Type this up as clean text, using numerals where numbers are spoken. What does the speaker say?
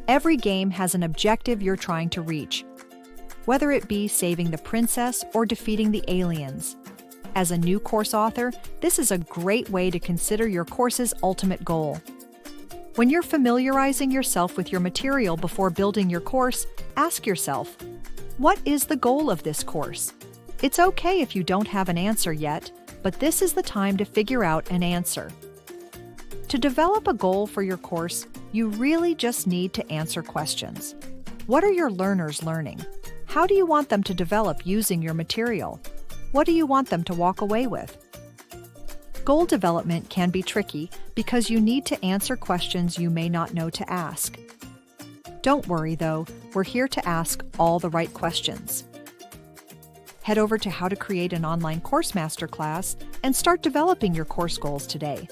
Every game has an objective you're trying to reach, whether it be saving the princess or defeating the aliens. As a new course author, this is a great way to consider your course's ultimate goal. When you're familiarizing yourself with your material before building your course, ask yourself, what is the goal of this course? It's okay if you don't have an answer yet, but this is the time to figure out an answer. To develop a goal for your course, you really just need to answer questions. What are your learners learning? How do you want them to develop using your material? What do you want them to walk away with? Goal development can be tricky because you need to answer questions you may not know to ask. Don't worry though, we're here to ask all the right questions. Head over to How to Create an Online Course Masterclass and start developing your course goals today.